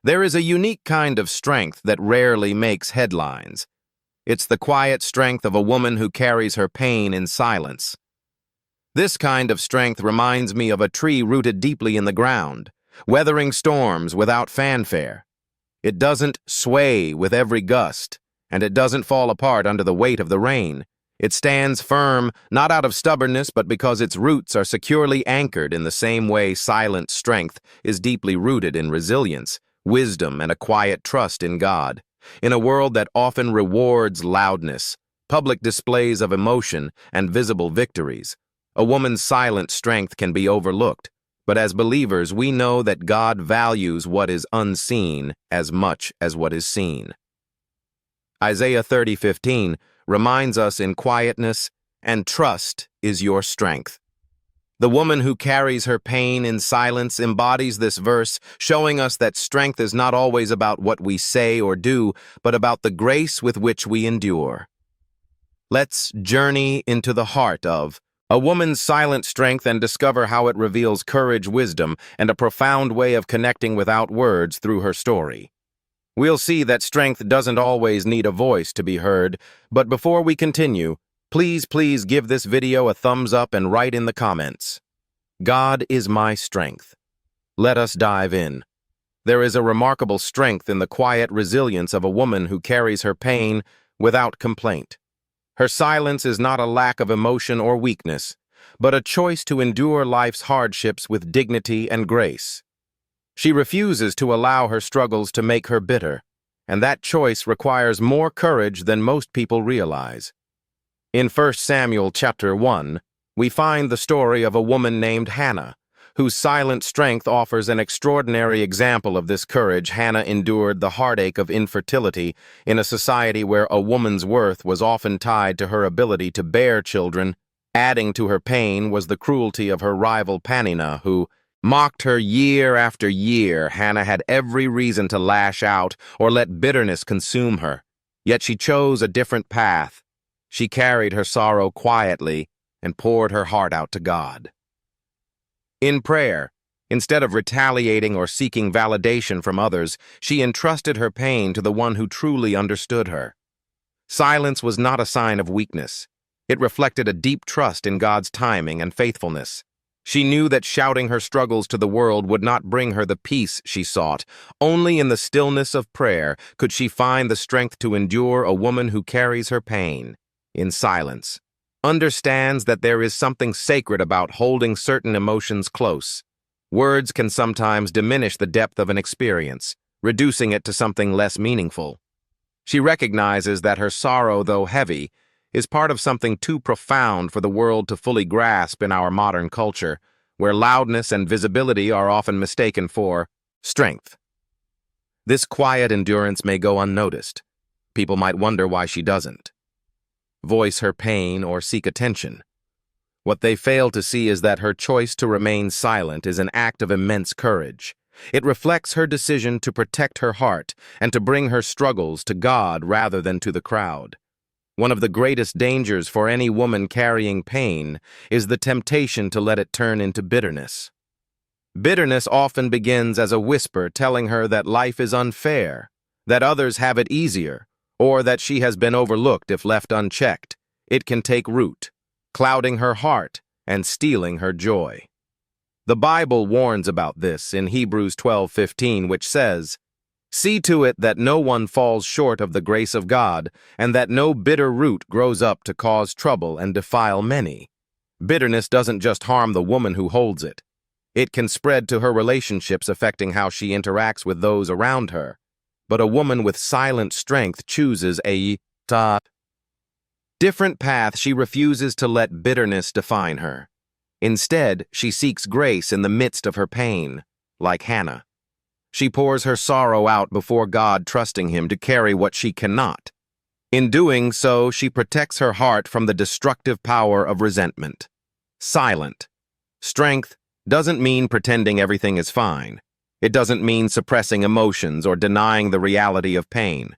There is a unique kind of strength that rarely makes headlines. It's the quiet strength of a woman who carries her pain in silence. This kind of strength reminds me of a tree rooted deeply in the ground, weathering storms without fanfare. It doesn't sway with every gust, and it doesn't fall apart under the weight of the rain. It stands firm, not out of stubbornness, but because its roots are securely anchored in the same way silent strength is deeply rooted in resilience, wisdom, and a quiet trust in God. In a world that often rewards loudness, public displays of emotion, and visible victories, a woman's silent strength can be overlooked. But as believers, we know that God values what is unseen as much as what is seen. Isaiah 30:15 reminds us in quietness, and trust is your strength. The woman who carries her pain in silence embodies this verse, showing us that strength is not always about what we say or do, but about the grace with which we endure. Let's journey into the heart of a woman's silent strength and discover how it reveals courage, wisdom, and a profound way of connecting without words through her story. We'll see that strength doesn't always need a voice to be heard, but before we continue, please give this video a thumbs up and write in the comments, "God is my strength." Let us dive in. There is a remarkable strength in the quiet resilience of a woman who carries her pain without complaint. Her silence is not a lack of emotion or weakness, but a choice to endure life's hardships with dignity and grace. She refuses to allow her struggles to make her bitter, and that choice requires more courage than most people realize. In 1 Samuel chapter 1, we find the story of a woman named Hannah, whose silent strength offers an extraordinary example of this courage. Hannah endured the heartache of infertility in a society where a woman's worth was often tied to her ability to bear children. Adding to her pain was the cruelty of her rival Peninnah, who mocked her year after year. Hannah had every reason to lash out or let bitterness consume her, yet she chose a different path. She carried her sorrow quietly and poured her heart out to God. In prayer, instead of retaliating or seeking validation from others, she entrusted her pain to the one who truly understood her. Silence was not a sign of weakness. It reflected a deep trust in God's timing and faithfulness. She knew that shouting her struggles to the world would not bring her the peace she sought. Only in the stillness of prayer could she find the strength to endure. A woman who carries her pain in silence understands that there is something sacred about holding certain emotions close. Words can sometimes diminish the depth of an experience, reducing it to something less meaningful. She recognizes that her sorrow, though heavy, is part of something too profound for the world to fully grasp in our modern culture, where loudness and visibility are often mistaken for strength. This quiet endurance may go unnoticed. People might wonder why she doesn't voice her pain or seek attention. What they fail to see is that her choice to remain silent is an act of immense courage. It reflects her decision to protect her heart and to bring her struggles to God rather than to the crowd. One of the greatest dangers for any woman carrying pain is the temptation to let it turn into bitterness. Bitterness often begins as a whisper telling her that life is unfair, that others have it easier, or that she has been overlooked if left unchecked. It can take root, clouding her heart and stealing her joy. The Bible warns about this in Hebrews 12:15, which says, "See to it that no one falls short of the grace of God, and that no bitter root grows up to cause trouble and defile many." Bitterness doesn't just harm the woman who holds it. It can spread to her relationships, affecting how she interacts with those around her. But a woman with silent strength chooses a different path. She refuses to let bitterness define her. Instead, she seeks grace in the midst of her pain, like Hannah. She pours her sorrow out before God, trusting Him to carry what she cannot. In doing so, she protects her heart from the destructive power of resentment. Silent strength doesn't mean pretending everything is fine. It doesn't mean suppressing emotions or denying the reality of pain.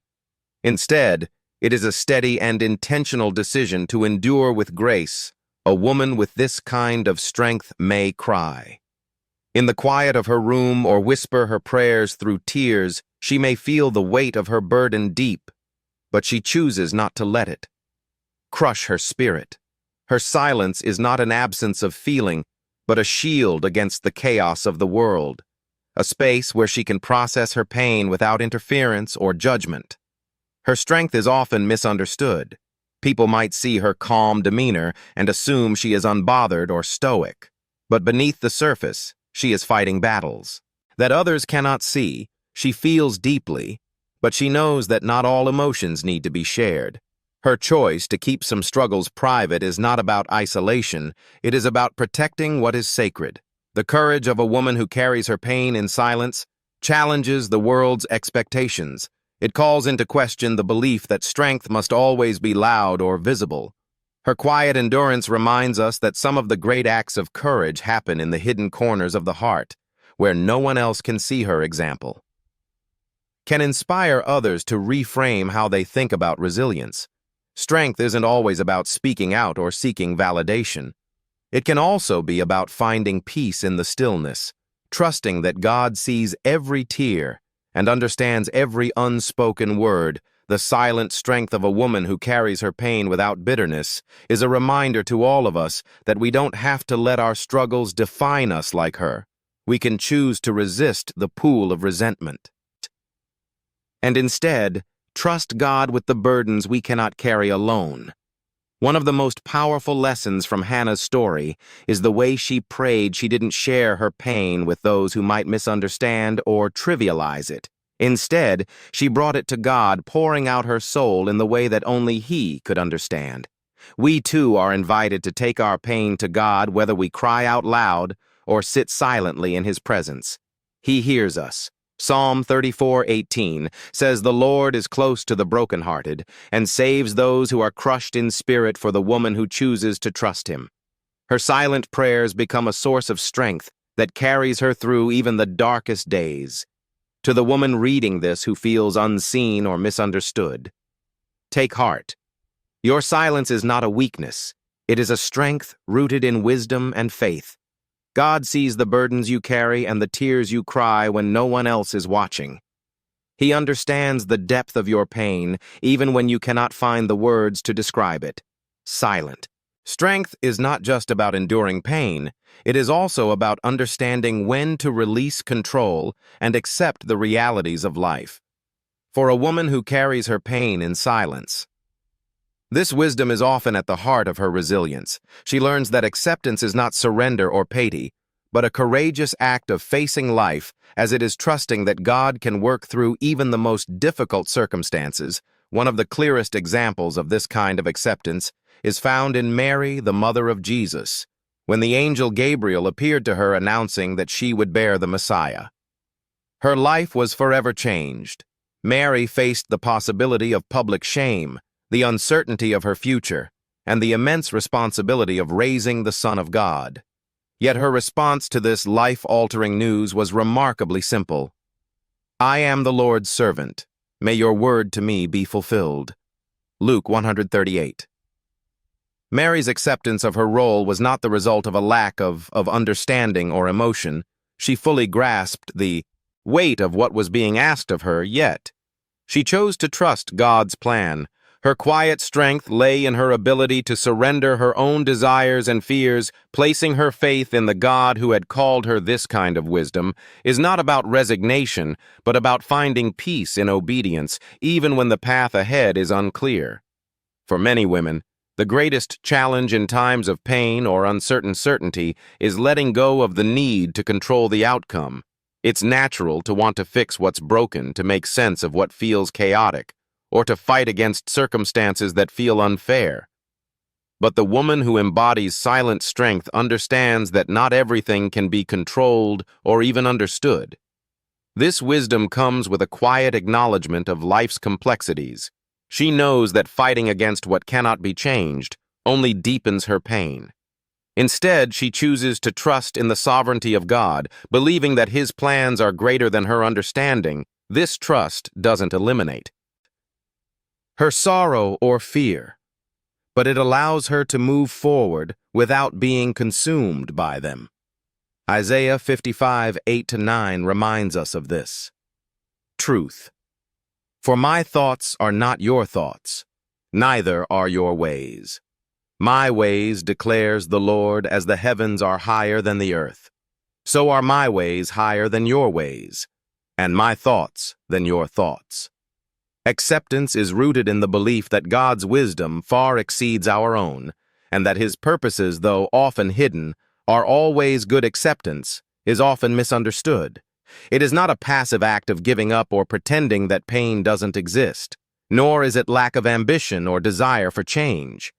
Instead, it is a steady and intentional decision to endure with grace. A woman with this kind of strength may cry, In the quiet of her room or whisper her prayers through tears, she may feel the weight of her burden deep, but she chooses not to let it crush her spirit. Her silence is not an absence of feeling, but a shield against the chaos of the world, a space where she can process her pain without interference or judgment. Her strength is often misunderstood. People might see her calm demeanor and assume she is unbothered or stoic. But beneath the surface, she is fighting battles that others cannot see. She feels deeply, but she knows that not all emotions need to be shared. Her choice to keep some struggles private is not about isolation, it is about protecting what is sacred. The courage of a woman who carries her pain in silence challenges the world's expectations. It calls into question the belief that strength must always be loud or visible. Her quiet endurance reminds us that some of the great acts of courage happen in the hidden corners of the heart, where no one else can see. Her example can inspire others to reframe how they think about resilience. Strength isn't always about speaking out or seeking validation. It can also be about finding peace in the stillness, trusting that God sees every tear and understands every unspoken word. The silent strength of a woman who carries her pain without bitterness is a reminder to all of us that we don't have to let our struggles define us like her. We can choose to resist the pool of resentment and instead trust God with the burdens we cannot carry alone. One of the most powerful lessons from Hannah's story is the way she prayed she didn't share her pain with those who might misunderstand or trivialize it. Instead, she brought it to God, pouring out her soul in the way that only He could understand. We too are invited to take our pain to God, whether we cry out loud or sit silently in His presence. He hears us. Psalm 34:18 says, "The Lord is close to the brokenhearted and saves those who are crushed in spirit," for the woman who chooses to trust Him. Her silent prayers become a source of strength that carries her through even the darkest days. To the woman reading this who feels unseen or misunderstood, take heart. Your silence is not a weakness. It is a strength rooted in wisdom and faith. God sees the burdens you carry and the tears you cry when no one else is watching. He understands the depth of your pain, even when you cannot find the words to describe it. Silent. Strength is not just about enduring pain, it is also about understanding when to release control and accept the realities of life. For a woman who carries her pain in silence, this wisdom is often at the heart of her resilience. She learns that acceptance is not surrender or piety, but a courageous act of facing life as it is trusting that God can work through even the most difficult circumstances. One of the clearest examples of this kind of acceptance is found in Mary, the mother of Jesus, when the angel Gabriel appeared to her announcing that she would bear the Messiah. Her life was forever changed. Mary faced the possibility of public shame, the uncertainty of her future, and the immense responsibility of raising the Son of God. Yet her response to this life-altering news was remarkably simple. "I am the Lord's servant. May your word to me be fulfilled." Luke 138. Mary's acceptance of her role was not the result of a lack of understanding or emotion. She fully grasped the weight of what was being asked of her, yet she chose to trust God's plan. Her quiet strength lay in her ability to surrender her own desires and fears. Placing her faith in the God who had called her. This kind of wisdom is not about resignation, but about finding peace in obedience, even when the path ahead is unclear. For many women, the greatest challenge in times of pain or uncertain certainty is letting go of the need to control the outcome. It's natural to want to fix what's broken, to make sense of what feels chaotic, or to fight against circumstances that feel unfair. But the woman who embodies silent strength understands that not everything can be controlled or even understood. This wisdom comes with a quiet acknowledgement of life's complexities. She knows that fighting against what cannot be changed only deepens her pain. Instead, she chooses to trust in the sovereignty of God, believing that His plans are greater than her understanding. This trust doesn't eliminate her sorrow or fear, but it allows her to move forward without being consumed by them. Isaiah 55:8-9 reminds us of this. Truth. For my thoughts are not your thoughts, neither are your ways. My ways, declares the Lord, as the heavens are higher than the earth. So are my ways higher than your ways, and my thoughts than your thoughts. Acceptance is rooted in the belief that God's wisdom far exceeds our own, and that His purposes, though often hidden, are always good. Acceptance is often misunderstood. It is not a passive act of giving up or pretending that pain doesn't exist, nor is it lack of ambition or desire for change.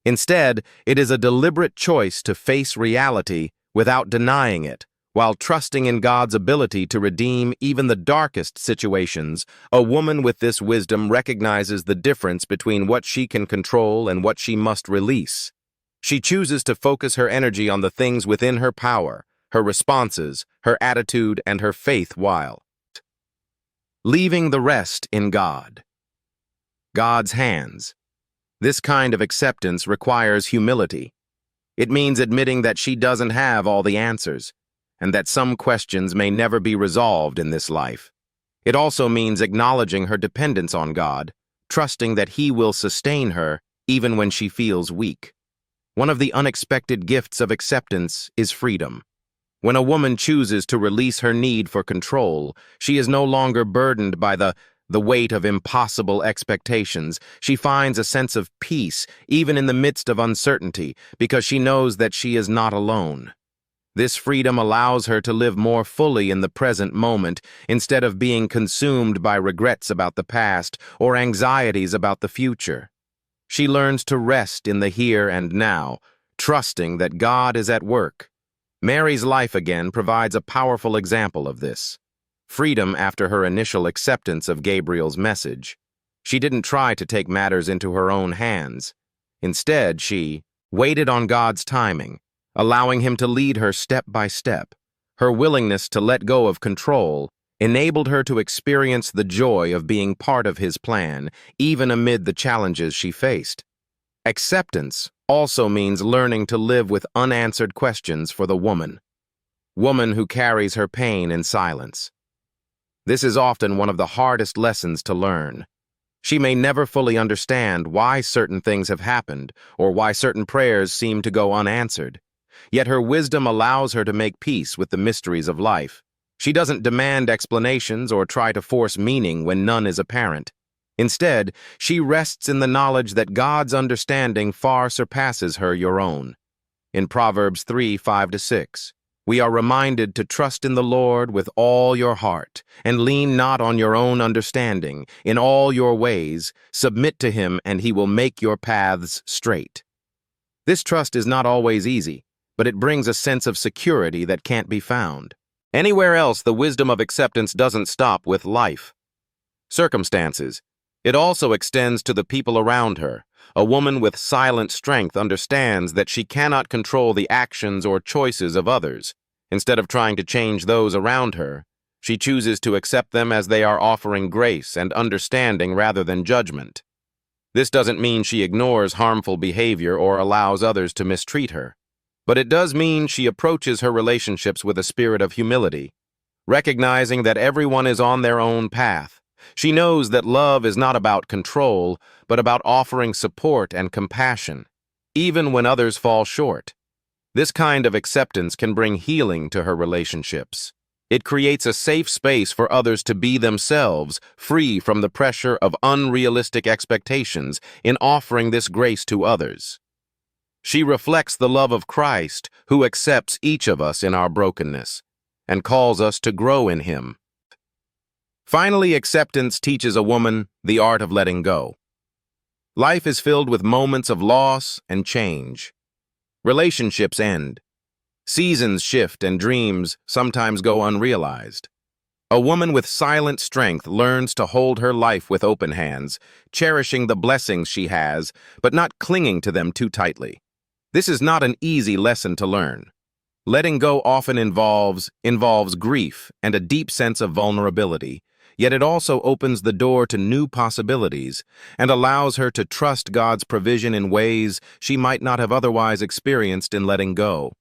Instead, it is a deliberate choice to face reality without denying it, while trusting in God's ability to redeem even the darkest situations. A woman with this wisdom recognizes the difference between what she can control and what she must release. She chooses to focus her energy on the things within her power, her responses, her attitude, and her faith, while leaving the rest in God. God's hands. This kind of acceptance requires humility. It means admitting that she doesn't have all the answers, and that some questions may never be resolved in this life. It also means acknowledging her dependence on God, trusting that He will sustain her even when she feels weak. One of the unexpected gifts of acceptance is freedom. When a woman chooses to release her need for control, she is no longer burdened by the weight of impossible expectations. She finds a sense of peace, even in the midst of uncertainty, because she knows that she is not alone. This freedom allows her to live more fully in the present moment, instead of being consumed by regrets about the past or anxieties about the future. She learns to rest in the here and now, trusting that God is at work. Mary's life again provides a powerful example of this. Freedom after her initial acceptance of Gabriel's message. She didn't try to take matters into her own hands. Instead, she waited on God's timing, allowing Him to lead her step by step. Her willingness to let go of control enabled her to experience the joy of being part of His plan, even amid the challenges she faced. Acceptance also means learning to live with unanswered questions for the woman who carries her pain in silence. This is often one of the hardest lessons to learn. She may never fully understand why certain things have happened or why certain prayers seem to go unanswered. Yet her wisdom allows her to make peace with the mysteries of life. She doesn't demand explanations or try to force meaning when none is apparent. Instead, she rests in the knowledge that God's understanding far surpasses your own. In Proverbs 3:5-6, we are reminded to trust in the Lord with all your heart, and lean not on your own understanding. In all your ways, submit to Him, and He will make your paths straight. This trust is not always easy, but it brings a sense of security that can't be found anywhere else. The wisdom of acceptance doesn't stop with life circumstances. It also extends to the people around her. A woman with silent strength understands that she cannot control the actions or choices of others. Instead of trying to change those around her, she chooses to accept them as they are, offering grace and understanding rather than judgment. This doesn't mean she ignores harmful behavior or allows others to mistreat her, but it does mean she approaches her relationships with a spirit of humility, recognizing that everyone is on their own path. She knows that love is not about control, but about offering support and compassion, even when others fall short. This kind of acceptance can bring healing to her relationships. It creates a safe space for others to be themselves, free from the pressure of unrealistic expectations. In offering this grace to others, she reflects the love of Christ, who accepts each of us in our brokenness and calls us to grow in Him. Finally, acceptance teaches a woman the art of letting go. Life is filled with moments of loss and change. Relationships end. Seasons shift and dreams sometimes go unrealized. A woman with silent strength learns to hold her life with open hands, cherishing the blessings she has, but not clinging to them too tightly. This is not an easy lesson to learn. Letting go often involves grief and a deep sense of vulnerability, yet it also opens the door to new possibilities and allows her to trust God's provision in ways she might not have otherwise experienced. In letting go,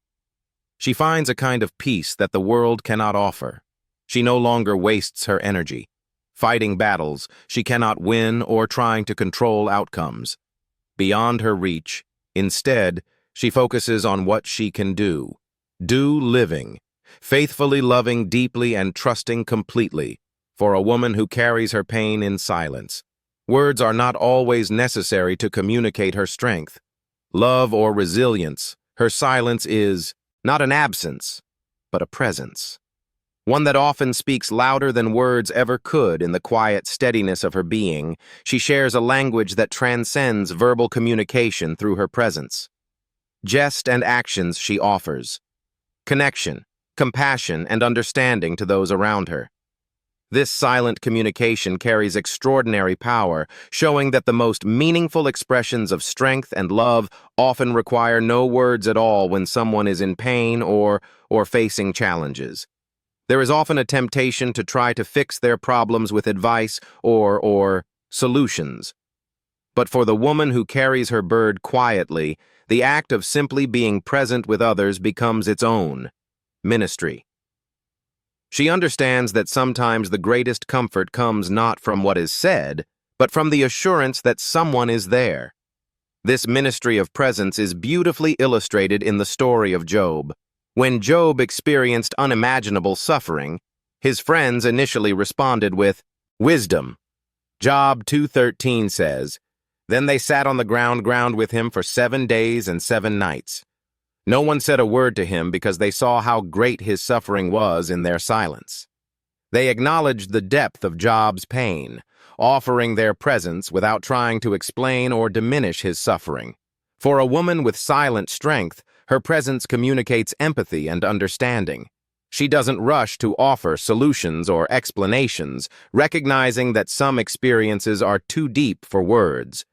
She finds a kind of peace that the world cannot offer. She no longer wastes her energy, fighting battles she cannot win or trying to control outcomes. Beyond her reach, instead, she focuses on what she can do. Do living, faithfully loving deeply and trusting completely, for a woman who carries her pain in silence. Words are not always necessary to communicate her strength, love, or resilience. Her silence is not an absence, but a presence. One that often speaks louder than words ever could in the quiet steadiness of her being. She shares a language that transcends verbal communication through her presence. Jest and actions she offers. Connection, compassion, and understanding to those around her. This silent communication carries extraordinary power, showing that the most meaningful expressions of strength and love often require no words at all when someone is in pain or facing challenges. There is often a temptation to try to fix their problems with advice or solutions. But for the woman who carries her burden quietly, the act of simply being present with others becomes its own ministry. She understands that sometimes the greatest comfort comes not from what is said, but from the assurance that someone is there. This ministry of presence is beautifully illustrated in the story of Job. When Job experienced unimaginable suffering, his friends initially responded with wisdom. Job 2:13 says, "Then they sat on the ground with him for 7 days and 7 nights. No one said a word to him because they saw how great his suffering was in their silence. They acknowledged the depth of Job's pain, offering their presence without trying to explain or diminish his suffering. For a woman with silent strength, her presence communicates empathy and understanding. She doesn't rush to offer solutions or explanations, recognizing that some experiences are too deep for words.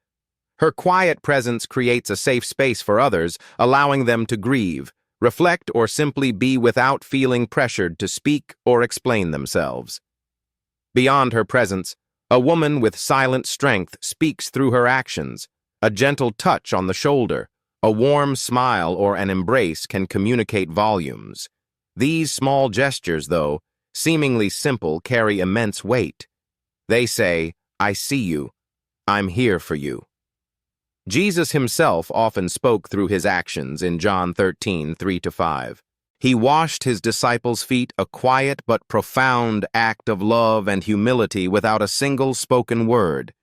Her quiet presence creates a safe space for others, allowing them to grieve, reflect, or simply be without feeling pressured to speak or explain themselves. Beyond her presence, a woman with silent strength speaks through her actions. A gentle touch on the shoulder, a warm smile, or an embrace can communicate volumes. These small gestures, though seemingly simple, carry immense weight. They say, "I see you. I'm here for you." Jesus himself often spoke through his actions in John 13:3-5. He washed his disciples' feet, a quiet but profound act of love and humility without a single spoken word.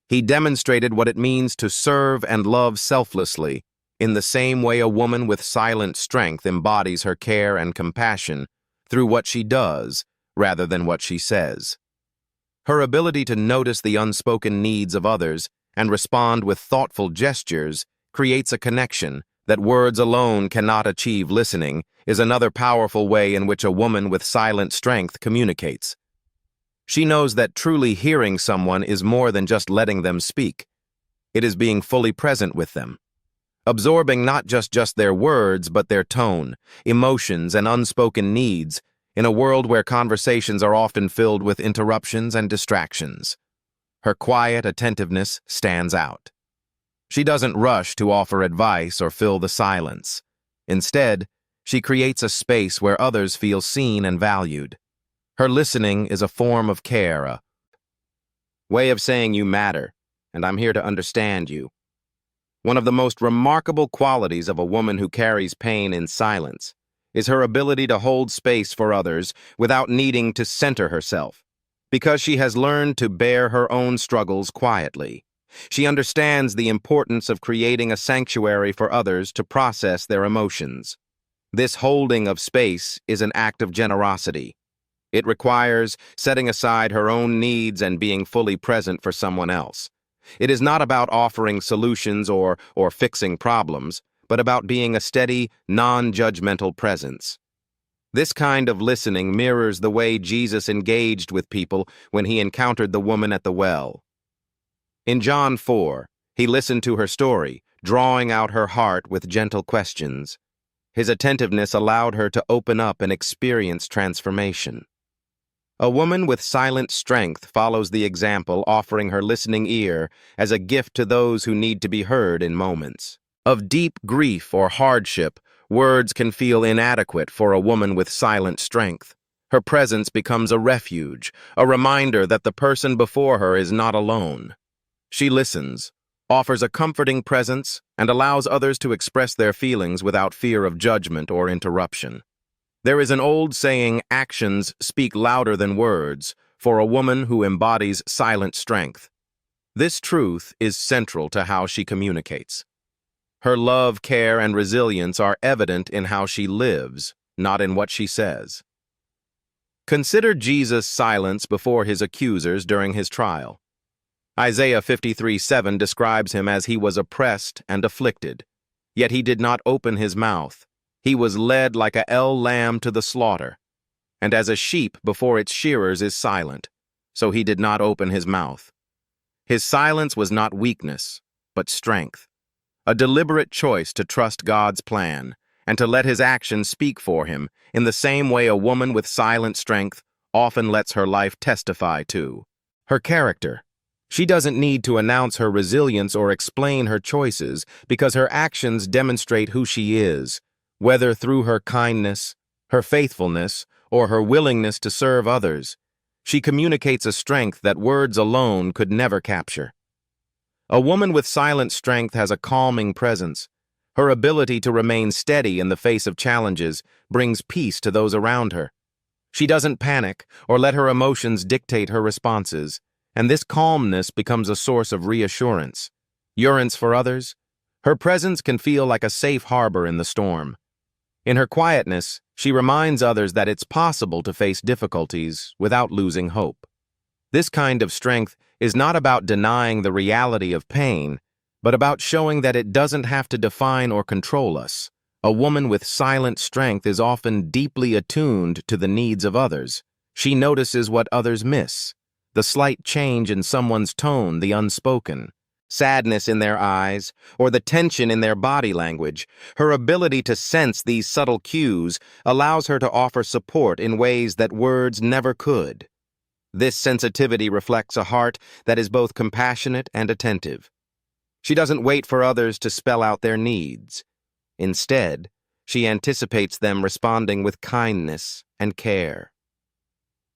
He demonstrated what it means to serve and love selflessly, in the same way a woman with silent strength embodies her care and compassion through what she does rather than what she says. Her ability to notice the unspoken needs of others and respond with thoughtful gestures creates a connection that words alone cannot achieve. Listening is another powerful way in which a woman with silent strength communicates. She knows that truly hearing someone is more than just letting them speak. It is being fully present with them, absorbing not just their words, but their tone, emotions, and unspoken needs in a world where conversations are often filled with interruptions and distractions. Her quiet attentiveness stands out. She doesn't rush to offer advice or fill the silence. Instead, she creates a space where others feel seen and valued. Her listening is a form of care, a way of saying you matter, and I'm here to understand you. One of the most remarkable qualities of a woman who carries pain in silence is her ability to hold space for others without needing to center herself. Because she has learned to bear her own struggles quietly, she understands the importance of creating a sanctuary for others to process their emotions. This holding of space is an act of generosity. It requires setting aside her own needs and being fully present for someone else. It is not about offering solutions or fixing problems, but about being a steady, non-judgmental presence. This kind of listening mirrors the way Jesus engaged with people when he encountered the woman at the well. In John 4, he listened to her story, drawing out her heart with gentle questions. His attentiveness allowed her to open up and experience transformation. A woman with silent strength follows the example, offering her listening ear as a gift to those who need to be heard in moments of deep grief or hardship. Words can feel inadequate for a woman with silent strength. Her presence becomes a refuge, a reminder that the person before her is not alone. She listens, offers a comforting presence, and allows others to express their feelings without fear of judgment or interruption. There is an old saying, "Actions speak louder than words," for a woman who embodies silent strength. This truth is central to how she communicates. Her love, care, and resilience are evident in how she lives, not in what she says. Consider Jesus' silence before his accusers during his trial. Isaiah 53:7 describes him as he was oppressed and afflicted, yet he did not open his mouth. He was led like a lamb to the slaughter, and as a sheep before its shearers is silent, so he did not open his mouth. His silence was not weakness, but strength, a deliberate choice to trust God's plan and to let his actions speak for him in the same way a woman with silent strength often lets her life testify to her character. She doesn't need to announce her resilience or explain her choices because her actions demonstrate who she is, whether through her kindness, her faithfulness, or her willingness to serve others. She communicates a strength that words alone could never capture. A woman with silent strength has a calming presence. Her ability to remain steady in the face of challenges brings peace to those around her. She doesn't panic or let her emotions dictate her responses, and this calmness becomes a source of reassurance. For others, her presence can feel like a safe harbor in the storm. In her quietness, she reminds others that it's possible to face difficulties without losing hope. This kind of strength is not about denying the reality of pain, but about showing that it doesn't have to define or control us. A woman with silent strength is often deeply attuned to the needs of others. She notices what others miss, the slight change in someone's tone, the unspoken, sadness in their eyes, or the tension in their body language. Her ability to sense these subtle cues allows her to offer support in ways that words never could. This sensitivity reflects a heart that is both compassionate and attentive. She doesn't wait for others to spell out their needs. Instead, she anticipates them responding with kindness and care.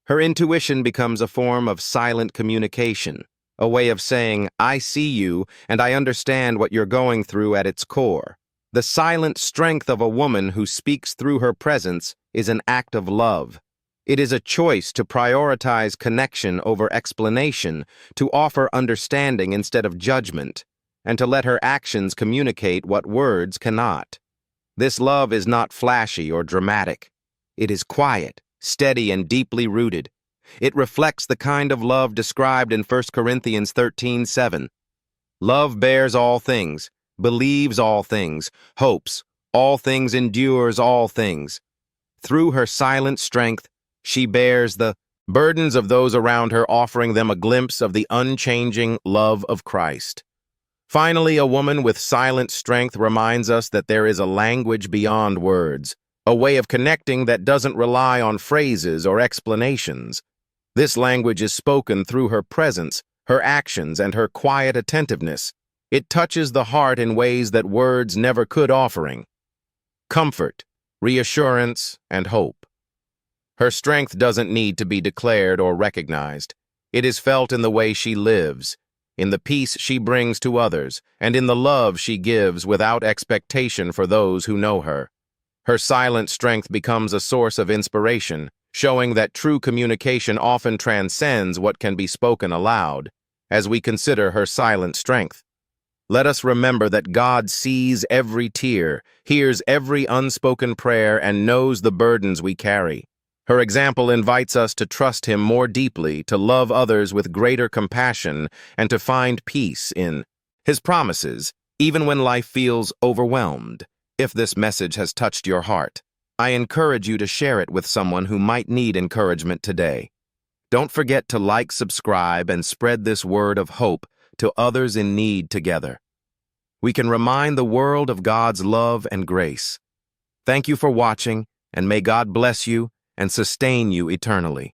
Her intuition becomes a form of silent communication, a way of saying, "I see you and I understand what you're going through" at its core. The silent strength of a woman who speaks through her presence is an act of love. It is a choice to prioritize connection over explanation, to offer understanding instead of judgment, and to let her actions communicate what words cannot. This love is not flashy or dramatic. It is quiet, steady, and deeply rooted. It reflects the kind of love described in 1 Corinthians 13:7. Love bears all things, believes all things, hopes, all things, endures all things. Through her silent strength, she bears the burdens of those around her, offering them a glimpse of the unchanging love of Christ. Finally, a woman with silent strength reminds us that there is a language beyond words, a way of connecting that doesn't rely on phrases or explanations. This language is spoken through her presence, her actions, and her quiet attentiveness. It touches the heart in ways that words never could, offering comfort, reassurance, and hope. Her strength doesn't need to be declared or recognized. It is felt in the way she lives, in the peace she brings to others, and in the love she gives without expectation for those who know her. Her silent strength becomes a source of inspiration, showing that true communication often transcends what can be spoken aloud. As we consider her silent strength, let us remember that God sees every tear, hears every unspoken prayer, and knows the burdens we carry. Her example invites us to trust Him more deeply, to love others with greater compassion, and to find peace in His promises, even when life feels overwhelmed. If this message has touched your heart, I encourage you to share it with someone who might need encouragement today. Don't forget to like, subscribe, and spread this word of hope to others in need together. We can remind the world of God's love and grace. Thank you for watching, and may God bless you and sustain you eternally.